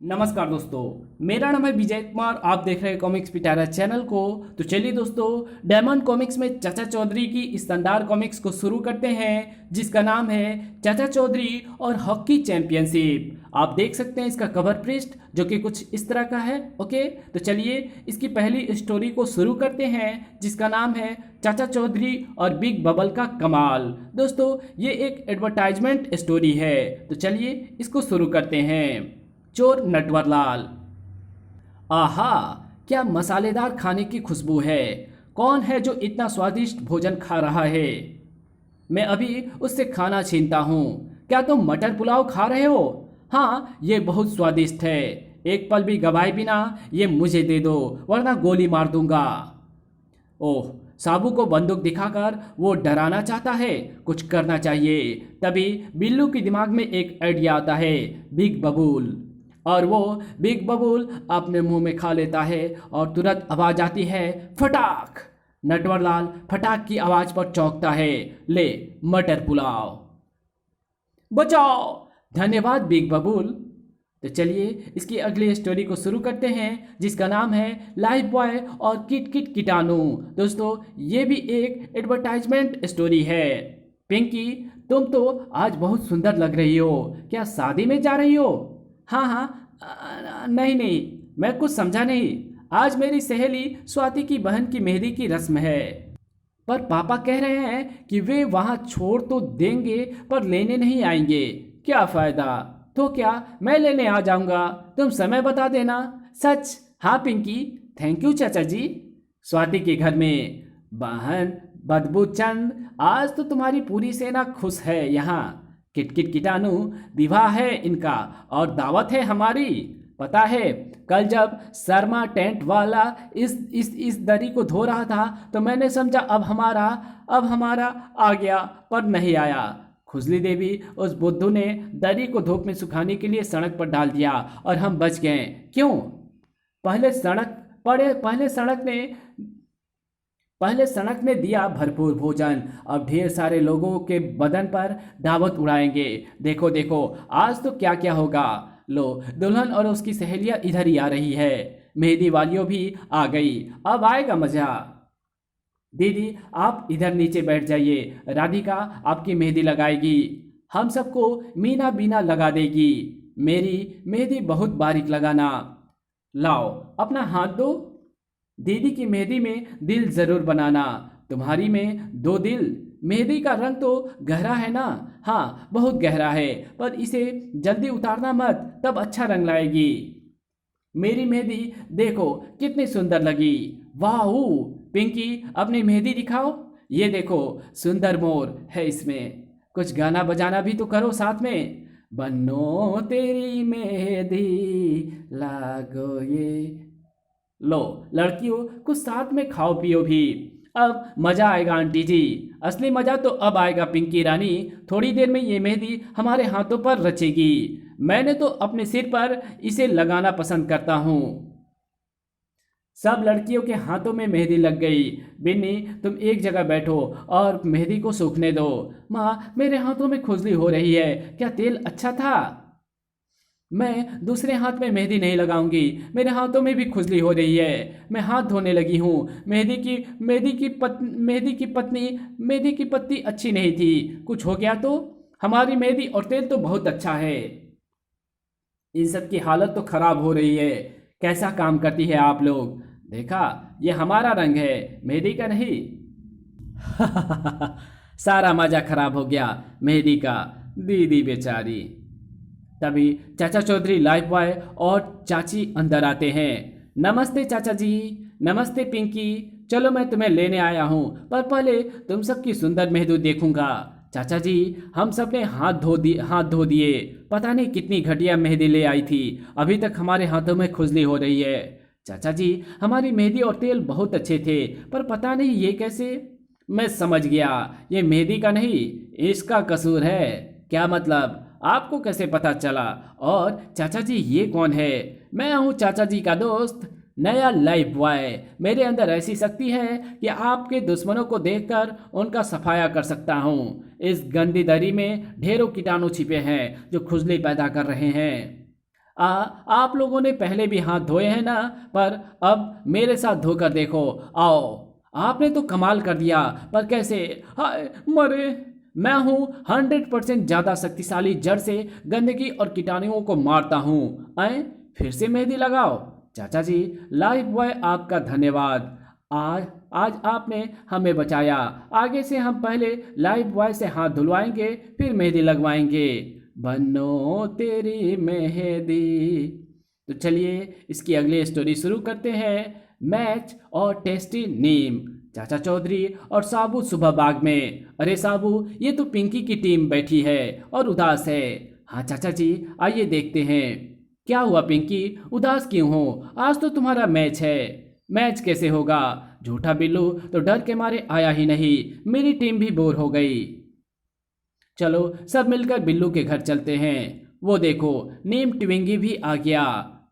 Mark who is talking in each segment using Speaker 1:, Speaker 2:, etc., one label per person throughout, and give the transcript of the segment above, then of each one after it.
Speaker 1: नमस्कार दोस्तों, मेरा नाम है विजय कुमार। आप देख रहे हैं कॉमिक्स पिटारा चैनल को। तो चलिए दोस्तों, डायमंड कॉमिक्स में चाचा चौधरी की इस शानदार कॉमिक्स को शुरू करते हैं, जिसका नाम है चाचा चौधरी और हॉकी चैंपियनशिप। आप देख सकते हैं इसका कवर पृष्ठ जो कि कुछ इस तरह का है। ओके, तो चलिए इसकी पहली स्टोरी को शुरू करते हैं, जिसका नाम है चाचा चौधरी और बिग बबल का कमाल। दोस्तों, ये एक एडवर्टाइजमेंट स्टोरी है, तो चलिए इसको शुरू करते हैं। चोर नटवरलाल। आहा, क्या मसालेदार खाने की खुशबू है। कौन है जो इतना स्वादिष्ट भोजन खा रहा है। मैं अभी उससे खाना छीनता हूँ। क्या तुम मटर पुलाव खा रहे हो? हाँ, ये बहुत स्वादिष्ट है। एक पल भी गवाए बिना ये मुझे दे दो, वरना गोली मार दूंगा। ओह, साबू को बंदूक दिखाकर वो डराना चाहता है। कुछ करना चाहिए। तभी बिल्लू के दिमाग में एक आइडिया आता है, बिग बबूल। और वो बिग बबूल अपने मुंह में खा लेता है और तुरंत आवाज आती है, फटाक। नटवरलाल फटाक की आवाज पर चौंकता है। ले, मटर पुलाव। बचाओ। धन्यवाद बिग बबूल। तो चलिए इसकी अगली स्टोरी को शुरू करते हैं, जिसका नाम है लाइफ बॉय और किट किट कीटाणु। दोस्तों, ये भी एक एडवर्टाइजमेंट स्टोरी है। पिंकी, तुम तो आज बहुत सुंदर लग रही हो। क्या शादी में जा रही हो? हाँ हाँ, नहीं नहीं, मैं कुछ समझा नहीं। आज मेरी सहेली स्वाति की बहन की मेहंदी की रस्म है, पर पापा कह रहे हैं कि वे वहाँ छोड़ तो देंगे पर लेने नहीं आएंगे। क्या फायदा? तो क्या मैं लेने आ जाऊंगा, तुम समय बता देना। सच? हाँ पिंकी, थैंक यू चाचा जी। स्वाति के घर में बहन बदबू चंद, आज तो तुम्हारी पूरी सेना खुश है। यहाँ किटकिट कीटाणु विवाह है इनका और दावत है हमारी। पता है, कल जब शर्मा टेंट वाला इस दरी को धो रहा था तो मैंने समझा अब हमारा आ गया, पर नहीं आया। खुजली देवी उस बुद्धू ने दरी को धूप में सुखाने के लिए सड़क पर डाल दिया और हम बच गए। क्यों? पहले सड़क ने दिया भरपूर भोजन, अब ढेर सारे लोगों के बदन पर दावत उड़ाएंगे। देखो देखो, आज तो क्या क्या होगा। लो, दुल्हन और उसकी सहेलियां इधर ही आ रही है। मेहंदी वालियों भी आ गई, अब आएगा मजा। दीदी, आप इधर नीचे बैठ जाइए, राधिका आपकी मेहंदी लगाएगी। हम सबको मीना बीना लगा देगी। मेरी मेहंदी बहुत बारीक लगाना। लाओ अपना हाथ दो। दीदी की मेहंदी में दिल जरूर बनाना। तुम्हारी में 2 दिल। मेहंदी का रंग तो गहरा है ना? हाँ, बहुत गहरा है, पर इसे जल्दी उतारना मत, तब अच्छा रंग लाएगी। मेरी मेहंदी देखो कितनी सुंदर लगी। वाह! पिंकी, अपनी मेहंदी दिखाओ। ये देखो, सुंदर मोर है इसमें। कुछ गाना बजाना भी तो करो साथ में। बन्नो तेरी मेहंदी लागो ये। लो लड़कियों, कुछ साथ में खाओ पियो भी। अब मजा आएगा आंटी जी। असली मजा तो अब आएगा पिंकी रानी। थोड़ी देर में ये मेहंदी हमारे हाथों पर रचेगी। मैंने तो अपने सिर पर इसे लगाना पसंद करता हूँ। सब लड़कियों के हाथों में मेहंदी लग गई। बिन्नी, तुम एक जगह बैठो और मेहंदी को सूखने दो। माँ, मेरे हाथों में खुजली हो रही है, क्या तेल अच्छा था? मैं दूसरे हाथ में मेहंदी नहीं लगाऊंगी, मेरे हाथों में भी खुजली हो रही है। मैं हाथ धोने लगी हूँ। मेहंदी की पत्ती अच्छी नहीं थी। कुछ हो गया तो? हमारी मेहंदी और तेल तो बहुत अच्छा है। इन सब की हालत तो खराब हो रही है। कैसा काम करती है आप लोग। देखा, ये हमारा रंग है, मेहंदी का नहीं। सारा मजा खराब हो गया मेहंदी का। दीदी बेचारी। तभी चाचा चौधरी लाइफ बॉय और चाची अंदर आते हैं। नमस्ते चाचा जी। नमस्ते पिंकी। चलो मैं तुम्हें लेने आया हूँ, पर पहले तुम सबकी सुंदर मेहंदी देखूंगा। चाचा जी, हम सब ने हाथ धो दिए। पता नहीं कितनी घटिया मेहंदी ले आई थी, अभी तक हमारे हाथों में खुजली हो रही है। चाचा जी, हमारी मेहंदी और तेल बहुत अच्छे थे, पर पता नहीं ये कैसे। मैं समझ गया, ये मेहंदी का नहीं, इसका कसूर है। क्या मतलब? आपको कैसे पता चला? और चाचा जी, ये कौन है? मैं हूँ चाचा जी का दोस्त, नया लाइफ बॉय। मेरे अंदर ऐसी शक्ति है कि आपके दुश्मनों को देखकर उनका सफाया कर सकता हूँ। इस गंदी दरी में ढेरों कीटाणु छिपे हैं जो खुजली पैदा कर रहे हैं। आप लोगों ने पहले भी हाथ धोए हैं ना, पर अब मेरे साथ धोकर देखो। आओ। आपने तो कमाल कर दिया, पर कैसे? हाय मरे। मैं हूँ 100% ज़्यादा शक्तिशाली जड़ से गंदगी और कीटाणुओं को मारता हूँ। आए फिर से मेहंदी लगाओ। चाचा जी, लाइफ बॉय आपका धन्यवाद। आज आज आपने हमें बचाया। आगे से हम पहले लाइफ बॉय से हाथ धुलवाएंगे, फिर मेहंदी लगवाएंगे। बनो तेरी मेहंदी। तो चलिए इसकी अगली स्टोरी शुरू करते हैं। मैच और टेस्टी नीम। चाचा चौधरी और साबू सुबह बाग में। अरे साबू, ये तो पिंकी की टीम बैठी है और उदास है। हाँ चाचा जी, आइए देखते हैं। क्या हुआ पिंकी, उदास क्यों हो? आज तो तुम्हारा मैच है। मैच कैसे होगा? झूठा बिल्लू तो डर के मारे आया ही नहीं। मेरी टीम भी बोर हो गई। चलो सब मिलकर बिल्लू के घर चलते हैं। वो देखो, नीम ट्विंगी भी आ गया।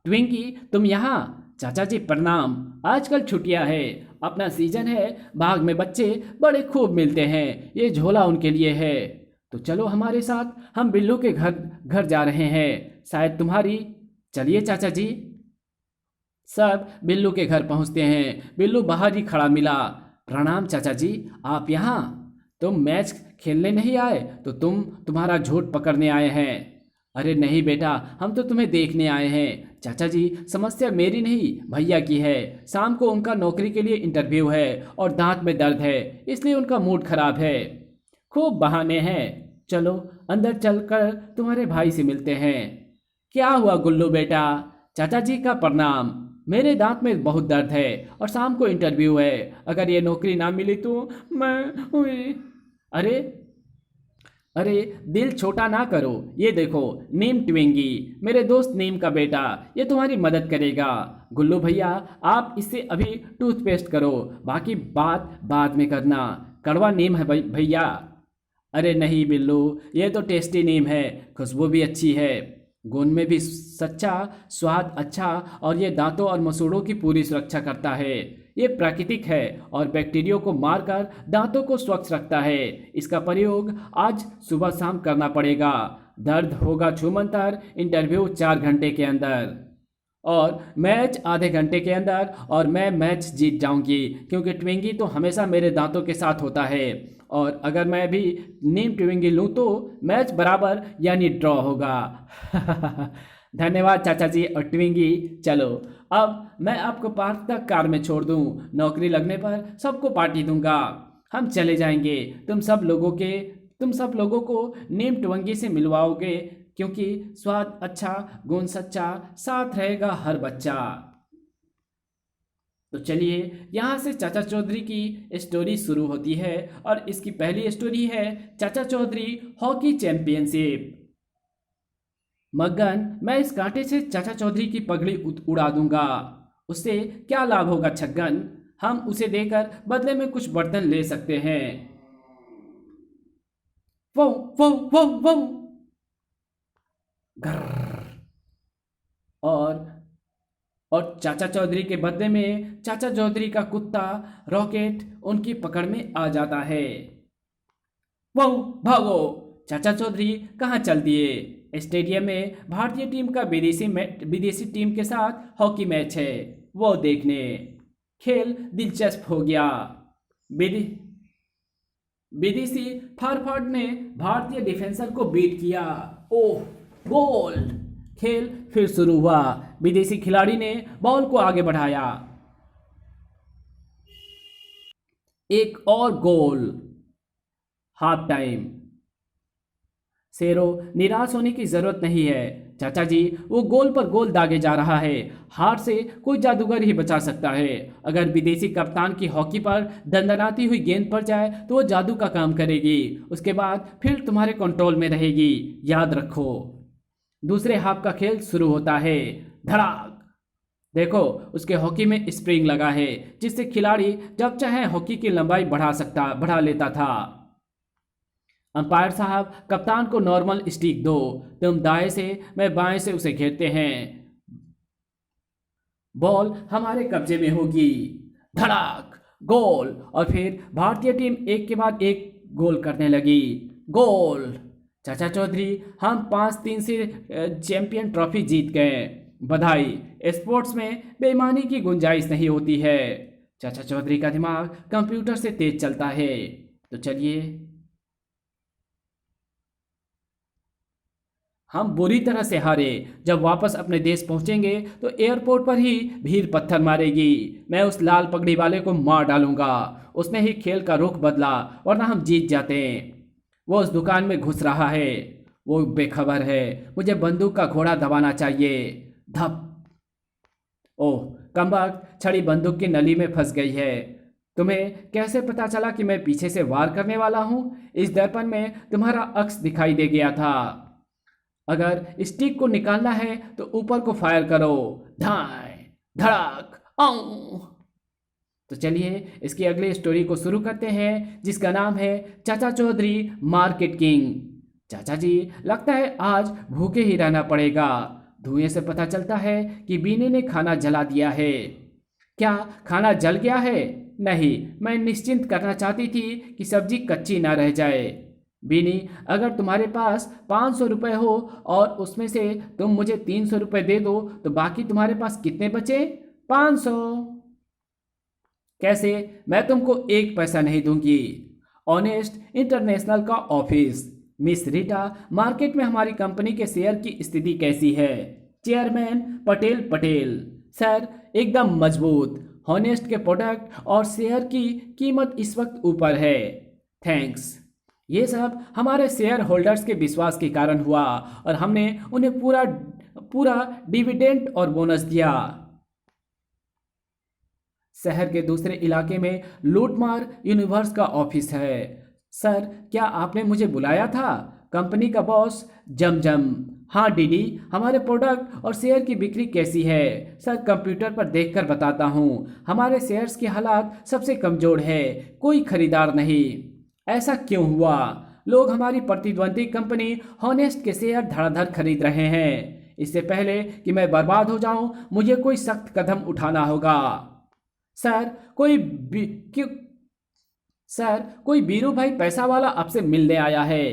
Speaker 1: ट्विंकी, तुम यहाँ? चाचा जी प्रणाम। आजकल छुट्टियां है, अपना सीजन है, बाग में बच्चे बड़े खूब मिलते हैं। ये झोला उनके लिए है। तो चलो हमारे साथ, हम बिल्लू के घर घर जा रहे हैं, शायद तुम्हारी। चलिए चाचा जी। सब बिल्लू के घर पहुंचते हैं। बिल्लू बाहर ही खड़ा मिला। प्रणाम चाचा जी, आप यहाँ? तुम मैच खेलने नहीं आए तो तुम्हारा झूठ पकड़ने आए हैं। अरे नहीं बेटा, हम तो तुम्हें देखने आए हैं। चाचा जी, समस्या मेरी नहीं, भैया की है। शाम को उनका नौकरी के लिए इंटरव्यू है और दांत में दर्द है, इसलिए उनका मूड खराब है। खूब बहाने हैं। चलो अंदर चलकर तुम्हारे भाई से मिलते हैं। क्या हुआ गुल्लू बेटा? चाचा जी का प्रणाम। मेरे दांत में बहुत दर्द है और शाम को इंटरव्यू है। अगर ये नौकरी ना मिली तो मैं अरे अरे, दिल छोटा ना करो। ये देखो, नीम ट्विंगी, मेरे दोस्त नीम का बेटा, ये तुम्हारी मदद करेगा। गुल्लू भैया, आप इससे अभी टूथपेस्ट करो, बाकी बात बाद में करना। कड़वा नीम है भैया। अरे नहीं बिल्लू, ये तो टेस्टी नीम है, खुशबू भी अच्छी है, गुण में भी सच्चा, स्वाद अच्छा, और ये दांतों और मसूड़ों की पूरी सुरक्षा करता है। ये प्राकृतिक है और बैक्टीरिया को मारकर दांतों को स्वच्छ रखता है। इसका प्रयोग आज सुबह शाम करना पड़ेगा। दर्द होगा छूमंतर। इंटरव्यू 4 घंटे के अंदर और मैच आधे घंटे के अंदर, और मैं मैच जीत जाऊंगी क्योंकि ट्विंगी तो हमेशा मेरे दांतों के साथ होता है। और अगर मैं भी नीम ट्विंगी लूँ तो मैच बराबर यानी ड्रॉ होगा। धन्यवाद चाचा जी और ट्विंगी। चलो अब मैं आपको पार्क तक कार में छोड़ दूँ। नौकरी लगने पर सबको पार्टी दूंगा। हम चले जाएंगे। तुम सब लोगों को नीम ट्विंगी से मिलवाओगे क्योंकि स्वाद अच्छा, गुण सच्चा, साथ रहेगा हर बच्चा। तो चलिए यहाँ से चाचा चौधरी की स्टोरी शुरू होती है और इसकी पहली स्टोरी है चाचा चौधरी हॉकी चैंपियनशिप। मगन, मैं इस कांटे से चाचा चौधरी की पगड़ी उड़ा दूंगा। उससे क्या लाभ होगा छगन? हम उसे देकर बदले में कुछ बर्तन ले सकते हैं। वो वो वो वो घर। और चाचा चौधरी के बदले में चाचा चौधरी का कुत्ता रॉकेट उनकी पकड़ में आ जाता है। वो भागो। चाचा चौधरी कहाँ चल दिए? स्टेडियम में भारतीय टीम का विदेशी टीम के साथ हॉकी मैच है, वो देखने। खेल दिलचस्प हो गया। विदेशी फॉरवर्ड ने भारतीय डिफेंसर को बीट किया। ओह, गोल। खेल फिर शुरू हुआ। विदेशी खिलाड़ी ने बॉल को आगे बढ़ाया। एक और गोल। Half time. शेरो, निराश होने की जरूरत नहीं है चाचा जी, वो गोल पर गोल दागे जा रहा है। हार से कोई जादूगर ही बचा सकता है। अगर विदेशी कप्तान की हॉकी पर दंदनाती हुई गेंद पड़ जाए तो वो जादू का काम करेगी। उसके बाद फिर तुम्हारे कंट्रोल में रहेगी, याद रखो। दूसरे हाफ का खेल शुरू होता है। धड़ाक। देखो, उसके हॉकी में स्प्रिंग लगा है जिससे खिलाड़ी जब चाहे हॉकी की लंबाई बढ़ा लेता था। अंपायर साहब, कप्तान को नॉर्मल स्टिक दो। तुम दाएं से, मैं बाएं से उसे घेरते हैं। बॉल हमारे कब्जे में होगी। धड़ाक, गोल। और फिर भारतीय टीम एक के बाद एक गोल करने लगी। गोल। चाचा चौधरी, हम 5-3 से चैंपियन ट्रॉफी जीत गए। बधाई। स्पोर्ट्स में बेईमानी की गुंजाइश नहीं होती है। चाचा चौधरी का दिमाग कंप्यूटर से तेज चलता है। तो चलिए, हम बुरी तरह से हारे। जब वापस अपने देश पहुंचेंगे तो एयरपोर्ट पर ही भीड़ पत्थर मारेगी। मैं उस लाल पगड़ी वाले को मार डालूंगा। उसने ही खेल का रुख बदला, वरना हम जीत जाते। वो उस दुकान में घुस रहा है। वो बेखबर है। मुझे बंदूक का घोड़ा दबाना चाहिए। धप। ओह कमबख्त, छड़ी बंदूक की नली में फंस गई है। तुम्हें कैसे पता चला कि मैं पीछे से वार करने वाला हूं? इस दर्पण में तुम्हारा अक्स दिखाई दे गया था। अगर स्टिक को निकालना है तो ऊपर को फायर करो। धाय धड़क आऊं। तो चलिए, इसकी अगली स्टोरी को शुरू करते हैं, जिसका नाम है चाचा चौधरी मार्केट किंग। चाचा जी, लगता है आज भूखे ही रहना पड़ेगा। धुएं से पता चलता है कि बीनी ने खाना जला दिया है। क्या खाना जल गया है? नहीं, मैं निश्चिंत करना चाहती थी कि सब्जी कच्ची ना रह जाए। बीनी, अगर तुम्हारे पास 500 रुपये हो और उसमें से तुम मुझे 300 रुपये दे दो तो बाकी तुम्हारे पास कितने बचे? 500। कैसे? मैं तुमको 1 पैसा नहीं दूंगी। ऑनेस्ट इंटरनेशनल का ऑफिस। मिस रीटा, मार्केट में हमारी कंपनी के शेयर की स्थिति कैसी है? चेयरमैन पटेल। सर, एकदम मजबूत। हॉनेस्ट के प्रोडक्ट और शेयर की कीमत इस वक्त ऊपर है। थैंक्स। ये सब हमारे शेयर होल्डर्स के विश्वास के कारण हुआ और हमने उन्हें पूरा पूरा डिविडेंड और बोनस दिया। शहर के दूसरे इलाके में लूटमार यूनिवर्स का ऑफिस है। सर, क्या आपने मुझे बुलाया था? कंपनी का बॉस जमजम। हाँ डीडी, हमारे प्रोडक्ट और शेयर की बिक्री कैसी है? सर, कंप्यूटर पर देखकर बताता हूँ। हमारे शेयर्स की हालात सबसे कमजोर है, कोई खरीदार नहीं। ऐसा क्यों हुआ? लोग हमारी प्रतिद्वंदी कंपनी हॉनेस्ट के शेयर धड़ाधड़ खरीद रहे हैं। इससे पहले कि मैं बर्बाद हो जाऊं, मुझे कोई सख्त कदम उठाना होगा। सर, कोई बीरू भाई पैसा वाला आपसे मिलने आया है।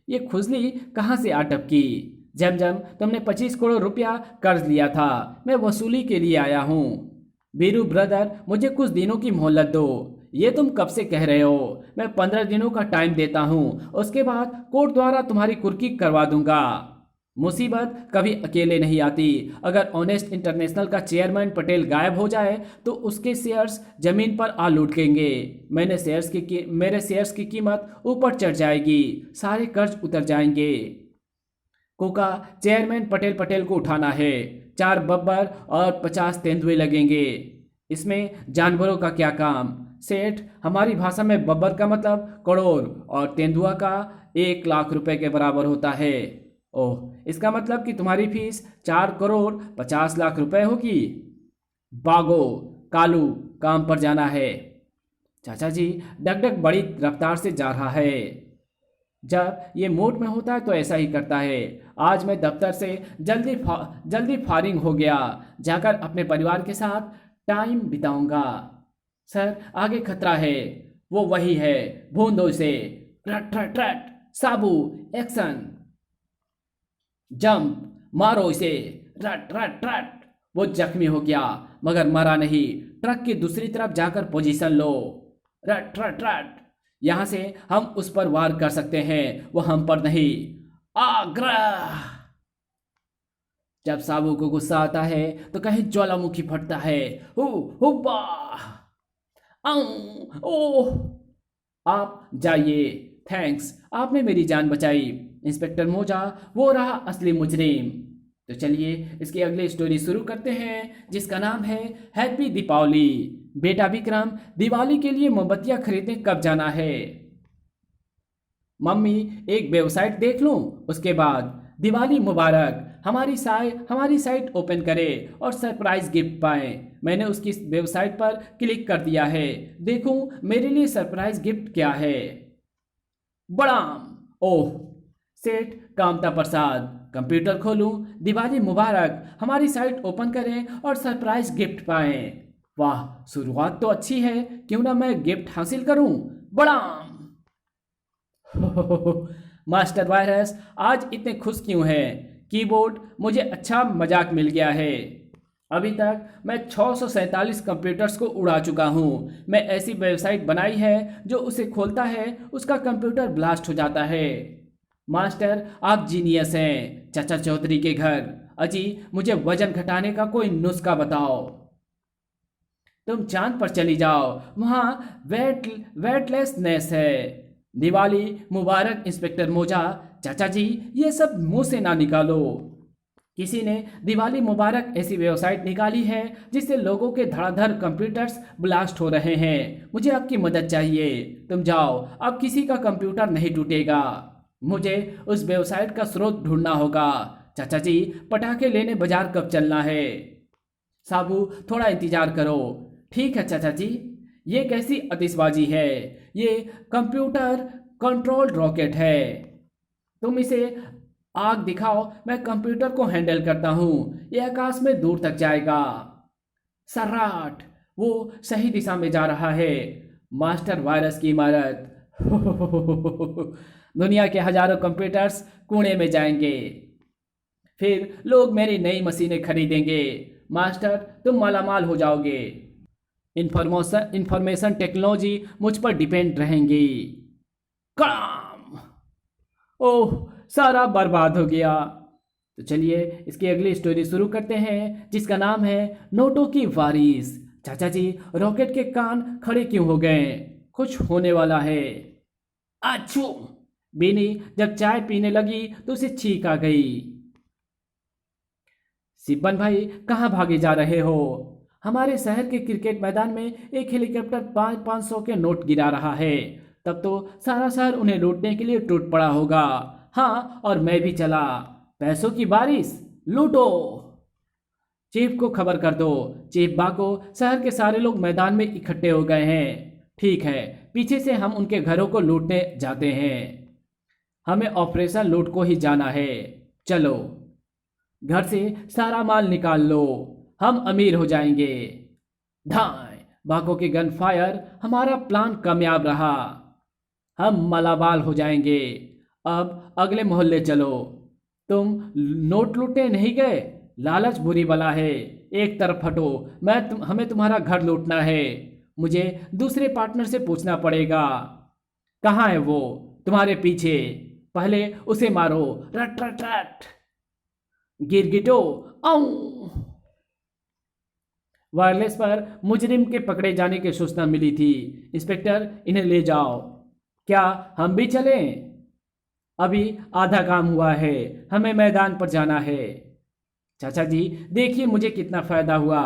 Speaker 1: ये खुजली कहाँ से आ टपकी? जमजम, तुमने 25 करोड़ रुपया कर्ज लिया था, मैं वसूली के लिए आया हूँ। बीरू ब्रदर, मुझे कुछ दिनों की मोहलत दो। ये तुम कब से कह रहे हो? मैं 15 दिनों का टाइम देता हूँ, उसके बाद कोर्ट द्वारा तुम्हारी कुर्की करवा दूंगा। मुसीबत कभी अकेले नहीं आती। अगर ऑनेस्ट इंटरनेशनल का चेयरमैन पटेल गायब हो जाए तो उसके शेयर्स जमीन पर आ लुढ़केंगे। मेरे शेयर्स की कीमत ऊपर चढ़ जाएगी, सारे कर्ज उतर जाएंगे। कोका, चेयरमैन पटेल को उठाना है। 4 बब्बर और 50 तेंदुए लगेंगे। इसमें जानवरों का क्या काम? सेठ, हमारी भाषा में बब्बर का मतलब करोड़ और तेंदुआ का 1 लाख रुपए के बराबर होता है। ओह, इसका मतलब कि तुम्हारी फीस 4 करोड़ 50 लाख रुपए होगी। बागो, कालू, काम पर जाना है। चाचा जी, डगडग बड़ी रफ्तार से जा रहा है। जब ये मूड में होता है तो ऐसा ही करता है। आज मैं दफ्तर से जल्दी फारिग हो गया, जाकर अपने परिवार के साथ टाइम बिताऊंगा। सर, आगे खतरा है। वो वही है, भून दो इसे। ट्रट ट्रट ट्रट, साबू, एक्शन। जंप, मारो इसे। रट रट रट। वो जख्मी हो गया मगर मरा नहीं। ट्रक की दूसरी तरफ जाकर पोजीशन लो। रट रट रट। यहां से हम उस पर वार कर सकते हैं, वो हम पर नहीं। आग्रह। जब साबू को गुस्सा आता है तो कहीं ज्वालामुखी फटता है। हुब्बा। ओह। आप जाइए। थैंक्स, आपने मेरी जान बचाई। इंस्पेक्टर मोजा, वो रहा असली मुजरिम। तो चलिए, इसकी अगली स्टोरी शुरू करते हैं, जिसका नाम है हैप्पी दीपावली। बेटा विक्रम, दिवाली के लिए मोमबत्तियां खरीदने कब जाना है? मम्मी, एक वेबसाइट देख लूं, उसके बाद दिवाली मुबारक। हमारी साइट ओपन करें और सरप्राइज गिफ्ट पाएं। मैंने उसकी वेबसाइट पर क्लिक कर दिया है। देखूं मेरे लिए सरप्राइज गिफ्ट क्या है। बड़ाम। ओह, सेठ कामता प्रसाद। कंप्यूटर खोलूं, दिवाली मुबारक, हमारी साइट ओपन करें और सरप्राइज गिफ्ट पाएं। वाह, शुरुआत तो अच्छी है, क्यों ना मैं गिफ्ट हासिल करूं। बड़ाम। मास्टर वायरस आज इतने खुश क्यों हैं? कीबोर्ड, मुझे अच्छा मजाक मिल गया है। अभी तक मैं 647 कंप्यूटर्स को उड़ा चुका हूँ। मैं ऐसी वेबसाइट बनाई है जो उसे खोलता है उसका कंप्यूटर ब्लास्ट हो जाता है। मास्टर, आप जीनियस हैं। चाचा चौधरी के घर। अजी, मुझे वजन घटाने का कोई नुस्खा बताओ। तुम चांद पर चली जाओ, वहाँ वेटलेसनेस है। दिवाली मुबारक इंस्पेक्टर मोजा। चाचा जी, ये सब मुंह से ना निकालो। किसी ने दिवाली मुबारक ऐसी वेबसाइट निकाली है जिससे लोगों के धड़ाधड़ कंप्यूटर्स ब्लास्ट हो रहे हैं। मुझे आपकी मदद चाहिए। तुम जाओ, अब किसी का कंप्यूटर नहीं टूटेगा। मुझे उस वेबसाइट का स्रोत ढूंढना होगा। चाचा जी, पटाखे लेने बाजार कब चलना है? साबू, थोड़ा इंतजार करो। ठीक है चाचा जी। ये कैसी आतिशबाजी है? ये कंप्यूटर कंट्रोल्ड रॉकेट है। तुम इसे आग दिखाओ, मैं कंप्यूटर को हैंडल करता हूँ। ये आकाश में दूर तक जाएगा। सर्राट, वो सही दिशा में जा रहा है। मास्टर वायरस की इमारत। दुनिया के हजारों कंप्यूटर्स कूड़े में जाएंगे। फिर लोग मेरी नई मशीनें खरीदेंगे। मास्टर, तुम मालामाल हो जाओगे। इंफॉर्मेशन टेक्नोलॉजी मुझ पर डिपेंड रहेंगी। काम। ओह, सारा बर्बाद हो गया। तो चलिए इसकी अगली स्टोरी शुरू करते हैं जिसका नाम है नोटों की वारिस। चाचा जी, रॉकेट के कान खड़े क्यों हो गए? कुछ होने वाला है। अच्छू। बीनी जब चाय पीने लगी तो उसे छींक आ गई। सिब्बन भाई, कहाँ भागे जा रहे हो? हमारे शहर के क्रिकेट मैदान में एक हेलीकॉप्टर 500 के नोट गिरा रहा है। तब तो सारा शहर उन्हें लूटने के लिए टूट पड़ा होगा। हाँ, और मैं भी चला। पैसों की बारिश, लूटो। चीफ को खबर कर दो। चीफ बाको, शहर के सारे लोग मैदान में इकट्ठे हो गए हैं। ठीक है, पीछे से हम उनके घरों को लूटने जाते हैं। हमें ऑपरेशन लूट को ही जाना है। चलो, घर से सारा माल निकाल लो, हम अमीर हो जाएंगे। धाय, बाको के गन फायर। हमारा प्लान कामयाब रहा। हम मालामाल हो जाएंगे। अब अगले मोहल्ले चलो। तुम नोट लूटने नहीं गए? लालच बुरी बला है। एक तरफ हटो। हमें तुम्हारा घर लूटना है। मुझे दूसरे पार्टनर से पूछना पड़ेगा। कहाँ है वो? तुम्हारे पीछे। पहले उसे मारो। रट रट रट। गिरगिटो। आऊ। वायरलेस पर मुजरिम के पकड़े जाने की सूचना मिली थी। इंस्पेक्टर, इन्हें ले जाओ। क्या हम भी चलें? अभी आधा काम हुआ है, हमें मैदान पर जाना है। चाचा जी, देखिए मुझे कितना फायदा हुआ।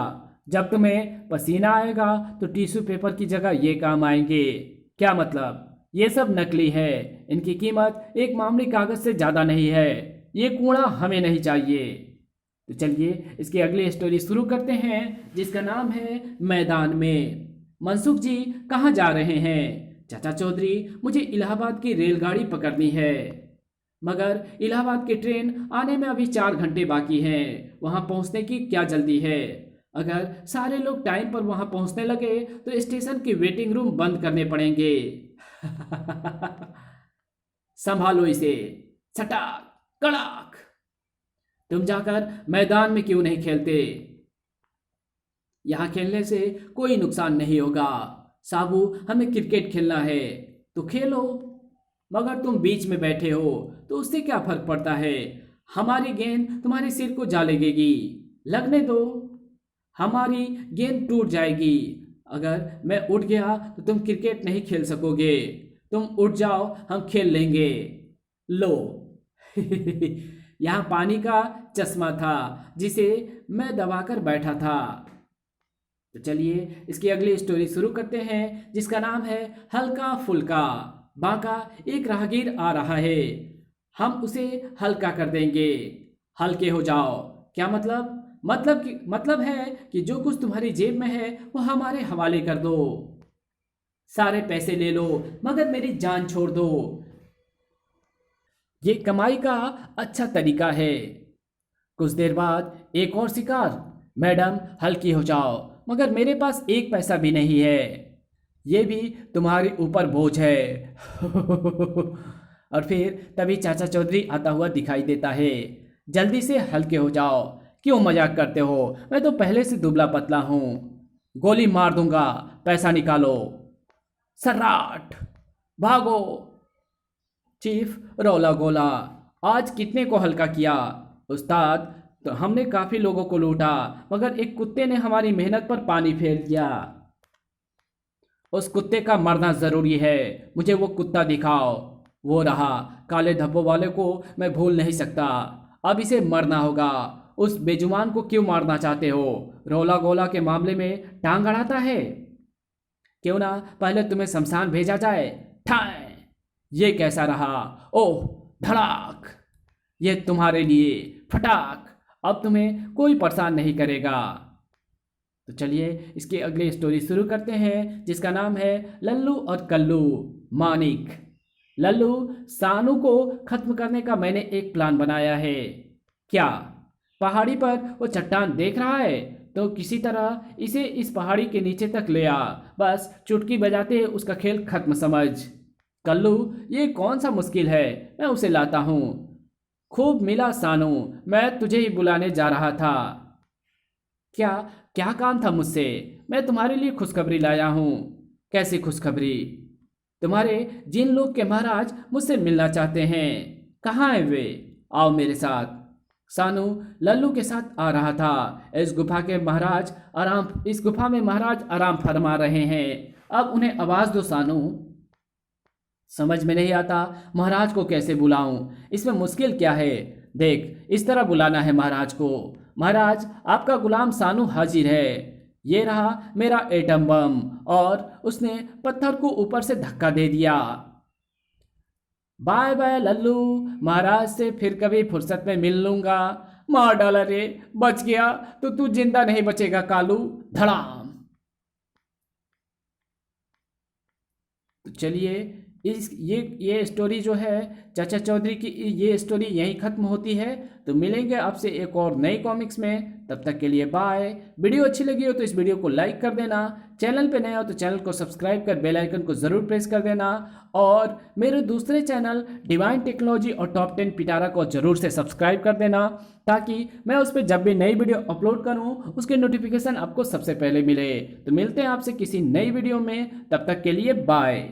Speaker 1: जब तुम्हें पसीना आएगा तो टिश्यू पेपर की जगह ये काम आएंगे। क्या मतलब? ये सब नकली है। इनकी कीमत एक मामूली कागज से ज़्यादा नहीं है। ये कूड़ा हमें नहीं चाहिए। तो चलिए इसकी अगली स्टोरी शुरू करते हैं जिसका नाम है मैदान में। मनसुख जी, कहाँ जा रहे हैं? चाचा चौधरी, मुझे इलाहाबाद की रेलगाड़ी पकड़नी है। मगर इलाहाबाद की ट्रेन आने में अभी 4 घंटे बाकी हैं। वहाँ पहुँचने की क्या जल्दी है? अगर सारे लोग टाइम पर वहाँ पहुँचने लगे तो स्टेशन के वेटिंग रूम बंद करने पड़ेंगे। संभालो इसे। सटाक कड़ाक। तुम जाकर मैदान में क्यों नहीं खेलते? यहाँ खेलने से कोई नुकसान नहीं होगा। साबू, हमें क्रिकेट खेलना है। तो खेलो, मगर तुम बीच में बैठे हो तो उससे क्या फर्क पड़ता है? हमारी गेंद तुम्हारे सिर को जा लगेगी। लगने दो, हमारी गेंद टूट जाएगी। अगर मैं उठ गया तो तुम क्रिकेट नहीं खेल सकोगे। तुम उठ जाओ, हम खेल लेंगे। लो। यहाँ पानी का चश्मा था जिसे मैं दबाकर बैठा था। तो चलिए इसकी अगली स्टोरी शुरू करते हैं जिसका नाम है हल्का फुल्का। बांका एक राहगीर आ रहा है। हम उसे हल्का कर देंगे। हल्के हो जाओ। क्या मतलब? मतलब है कि जो कुछ तुम्हारी जेब में है वो हमारे हवाले कर दो। सारे पैसे ले लो मगर मेरी जान छोड़ दो। ये कमाई का अच्छा तरीका है। कुछ देर बाद एक और शिकार। मैडम, हल्की हो जाओ, मगर मेरे पास एक पैसा भी नहीं है। ये भी तुम्हारे ऊपर बोझ है। और फिर तभी चाचा चौधरी आता हुआ दिखाई देता है। जल्दी से हल्के हो जाओ, क्यों मजाक करते हो, मैं तो पहले से दुबला पतला हूँ, गोली मार दूंगा, पैसा निकालो। सर्राट, भागो। चीफ रौला गोला, आज कितने को हल्का किया उस्ताद, तो हमने काफी लोगों को लूटा, मगर एक कुत्ते ने हमारी मेहनत पर पानी फेर दिया। उस कुत्ते का मरना जरूरी है, मुझे वो कुत्ता दिखाओ। वो रहा, काले धब्बों वाले को मैं भूल नहीं सकता, अब इसे मरना होगा। उस बेजुबान को क्यों मारना चाहते हो, रौला गोला के मामले में टांग अड़ाता है। क्यों ना पहले तुम्हें शमशान भेजा जाए। ठाए, ये कैसा रहा, ओह धड़ाक, ये तुम्हारे लिए फटाक, अब तुम्हें कोई परेशान नहीं करेगा। तो चलिए इसकी अगली स्टोरी शुरू करते हैं, जिसका नाम है लल्लू और कल्लू मानिक। लल्लू, सानू को खत्म करने का मैंने एक प्लान बनाया है। क्या? पहाड़ी पर वो चट्टान देख रहा है, तो किसी तरह इसे इस पहाड़ी के नीचे तक ले आ, बस चुटकी बजाते उसका खेल खत्म समझ। कल्लू, ये कौन सा मुश्किल है, मैं उसे लाता हूँ। खूब मिला सानू, मैं तुझे ही बुलाने जा रहा था। क्या क्या काम था मुझसे? मैं तुम्हारे लिए खुशखबरी लाया हूँ। कैसी खुशखबरी? तुम्हारे जिन लोग के महाराज मुझसे मिलना चाहते हैं, कहाँ हैं वे? आओ मेरे साथ। सानू लल्लू के साथ आ रहा था। इस गुफा में महाराज आराम फरमा रहे हैं। अब उन्हें आवाज दो सानू। समझ में नहीं आता महाराज को कैसे बुलाऊं, इसमें मुश्किल क्या है? देख, इस तरह बुलाना है महाराज को। महाराज, आपका गुलाम सानू हाजिर है। ये रहा मेरा एटम बम। और उसने पत्थर को ऊपर से धक्का दे दिया। बाय बाय लल्लू, महाराज से फिर कभी फुर्सत में मिल लूंगा। मार डाला रे, बच गया तो तू जिंदा नहीं बचेगा कालू। धड़ाम। तो चलिए ये स्टोरी जो है चाचा चौधरी की, ये स्टोरी यहीं ख़त्म होती है। तो मिलेंगे आपसे एक और नई कॉमिक्स में, तब तक के लिए बाय। वीडियो अच्छी लगी हो तो इस वीडियो को लाइक कर देना, चैनल पे नए हो तो चैनल को सब्सक्राइब कर बेल आइकन को ज़रूर प्रेस कर देना, और मेरे दूसरे चैनल डिवाइन टेक्नोलॉजी और टॉप 10 पिटारा को ज़रूर से सब्सक्राइब कर देना, ताकि मैं उस पर जब भी नई वीडियो अपलोड करूँ उसके नोटिफिकेशन आपको सबसे पहले मिले। तो मिलते हैं आपसे किसी नई वीडियो में, तब तक के लिए बाय।